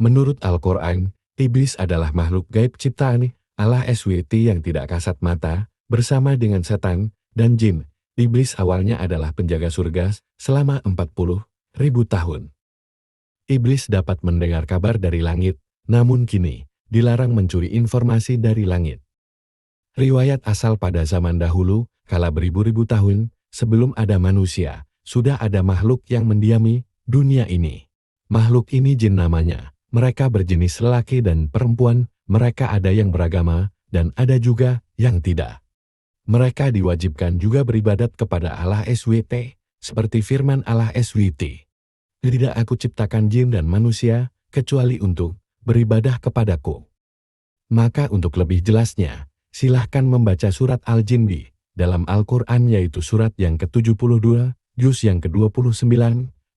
Menurut Al-Quran, iblis adalah makhluk gaib ciptaan Allah SWT yang tidak kasat mata, bersama dengan setan dan jin. Iblis awalnya adalah penjaga surga selama 40.000 tahun. Iblis dapat mendengar kabar dari langit, namun kini dilarang mencuri informasi dari langit. Riwayat asal pada zaman dahulu, kala beribu-ribu tahun sebelum ada manusia, sudah ada makhluk yang mendiami dunia ini. Makhluk ini jin namanya. Mereka berjenis lelaki dan perempuan, mereka ada yang beragama, dan ada juga yang tidak. Mereka diwajibkan juga beribadat kepada Allah SWT, seperti firman Allah SWT. Tidak aku ciptakan jin dan manusia, kecuali untuk beribadah kepadaku. Maka untuk lebih jelasnya, silahkan membaca surat Al-Jin di dalam Al-Quran, yaitu surat yang ke-72, juz yang ke-29.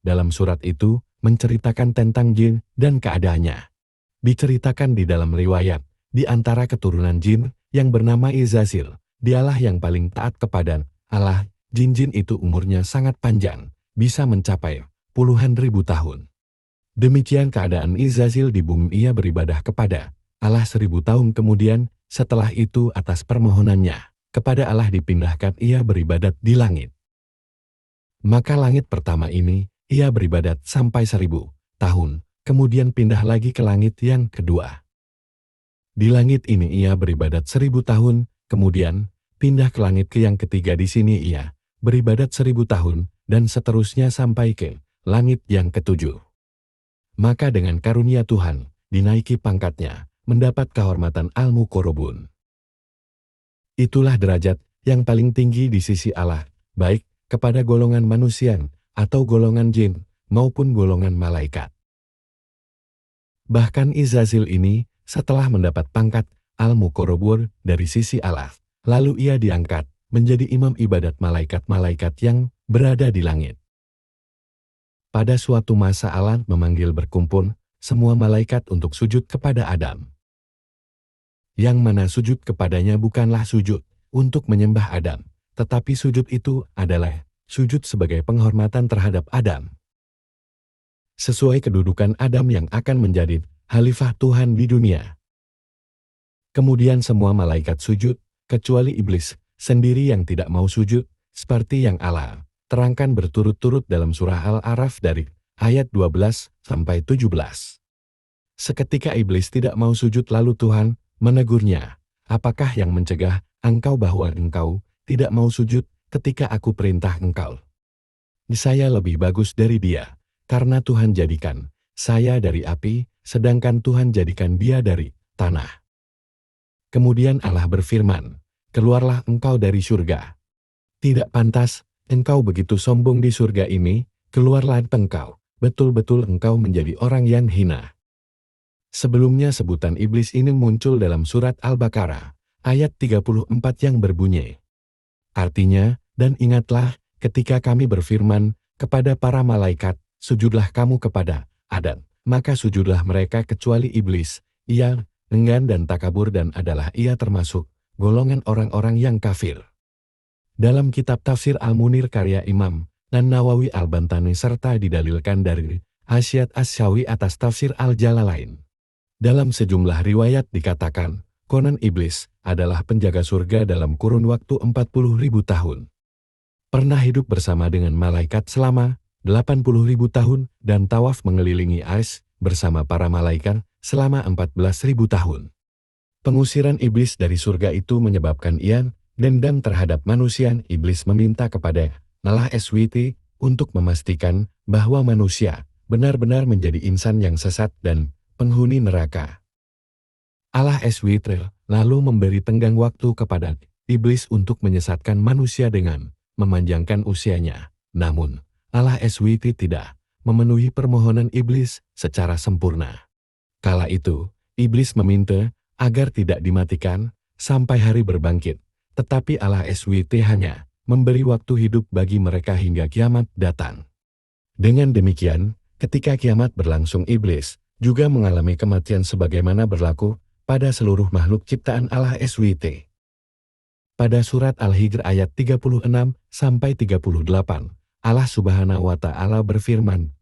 Dalam surat itu, menceritakan tentang jin dan keadaannya. Diceritakan di dalam riwayat, di antara keturunan jin yang bernama Izazil, dialah yang paling taat kepada Allah. Jin-jin itu umurnya sangat panjang, bisa mencapai puluhan ribu tahun. Demikian keadaan Izazil di bumi, ia beribadah kepada Allah 1000 tahun kemudian, setelah itu atas permohonannya kepada Allah dipindahkan ia beribadat di langit. Maka langit pertama ini, ia beribadat sampai 1000 tahun, kemudian pindah lagi ke langit yang kedua. Di langit ini ia beribadat 1000 tahun, kemudian pindah ke langit ke yang ketiga. Di sini ia beribadat 1000 tahun, dan seterusnya sampai ke langit yang ketujuh. Maka dengan karunia Tuhan, dinaiki pangkatnya, mendapat kehormatan Al-Muqarrabun. Itulah derajat yang paling tinggi di sisi Allah, baik kepada golongan manusia, atau golongan jin, maupun golongan malaikat. Bahkan Izazil ini, setelah mendapat pangkat Al-Muqarrabun dari sisi Allah, lalu ia diangkat menjadi imam ibadat malaikat-malaikat yang berada di langit. Pada suatu masa Allah memanggil berkumpul semua malaikat untuk sujud kepada Adam. Yang mana sujud kepadanya bukanlah sujud untuk menyembah Adam, tetapi sujud itu adalah sujud sebagai penghormatan terhadap Adam. Sesuai kedudukan Adam yang akan menjadi khalifah Tuhan di dunia. Kemudian semua malaikat sujud, kecuali iblis sendiri yang tidak mau sujud, seperti yang Allah terangkan berturut-turut dalam surah Al-A'raf dari ayat 12 sampai 17. Seketika iblis tidak mau sujud, lalu Tuhan menegurnya, apakah yang mencegah engkau bahwa engkau tidak mau sujud ketika aku perintah engkau? Saya lebih bagus dari dia, karena Tuhan jadikan saya dari api, sedangkan Tuhan jadikan dia dari tanah. Kemudian Allah berfirman, keluarlah engkau dari surga. Tidak pantas engkau begitu sombong di surga ini, keluarlah engkau, betul-betul engkau menjadi orang yang hina. Sebelumnya sebutan iblis ini muncul dalam surat Al-Baqarah, ayat 34 yang berbunyi. Artinya, dan ingatlah ketika kami berfirman kepada para malaikat, sujudlah kamu kepada Adam, maka sujudlah mereka kecuali iblis, ia enggan dan takabur dan adalah ia termasuk golongan orang-orang yang kafir. Dalam kitab tafsir Al-Munir karya Imam An-Nawawi Al-Bantani serta didalilkan dari Hasyiat Asy-Syawi atas tafsir Al-Jalalain. Dalam sejumlah riwayat dikatakan, konon iblis adalah penjaga surga dalam kurun waktu 40.000 tahun. Pernah hidup bersama dengan malaikat selama 80.000 tahun dan tawaf mengelilingi Ars bersama para malaikat selama 14.000 tahun. Pengusiran iblis dari surga itu menyebabkan ia dendam terhadap manusia. Iblis meminta kepada Allah SWT untuk memastikan bahwa manusia benar-benar menjadi insan yang sesat dan penghuni neraka. Allah SWT lalu memberi tenggang waktu kepada iblis untuk menyesatkan manusia dengan memanjangkan usianya. Namun, Allah SWT tidak memenuhi permohonan iblis secara sempurna. Kala itu, iblis meminta agar tidak dimatikan sampai hari berbangkit, tetapi Allah SWT hanya memberi waktu hidup bagi mereka hingga kiamat datang. Dengan demikian, ketika kiamat berlangsung, iblis juga mengalami kematian sebagaimana berlaku pada seluruh makhluk ciptaan Allah SWT. Pada surat Al-Hijr ayat 36 sampai 38, Allah Subhanahu wa Ta'ala berfirman,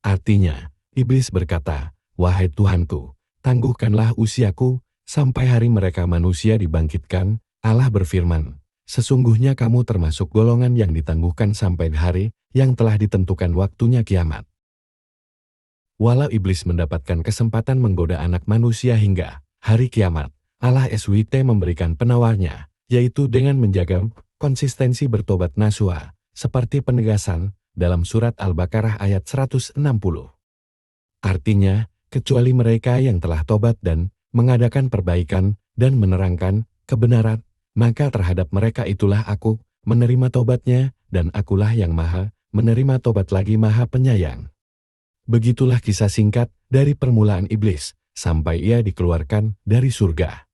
Artinya, Iblis berkata, "Wahai Tuhanku, tangguhkanlah usiaku sampai hari mereka manusia dibangkitkan." Allah berfirman, "Sesungguhnya kamu termasuk golongan yang ditangguhkan sampai hari yang telah ditentukan waktunya kiamat." Walau iblis mendapatkan kesempatan menggoda anak manusia hingga hari kiamat, Allah SWT memberikan penawarnya, yaitu dengan menjaga konsistensi bertobat nasuha, seperti penegasan dalam surat Al-Baqarah ayat 160. Artinya, kecuali mereka yang telah tobat dan mengadakan perbaikan dan menerangkan kebenaran, maka terhadap mereka itulah aku menerima tobatnya, dan akulah yang maha menerima tobat lagi maha penyayang. Begitulah kisah singkat dari permulaan iblis sampai ia dikeluarkan dari surga.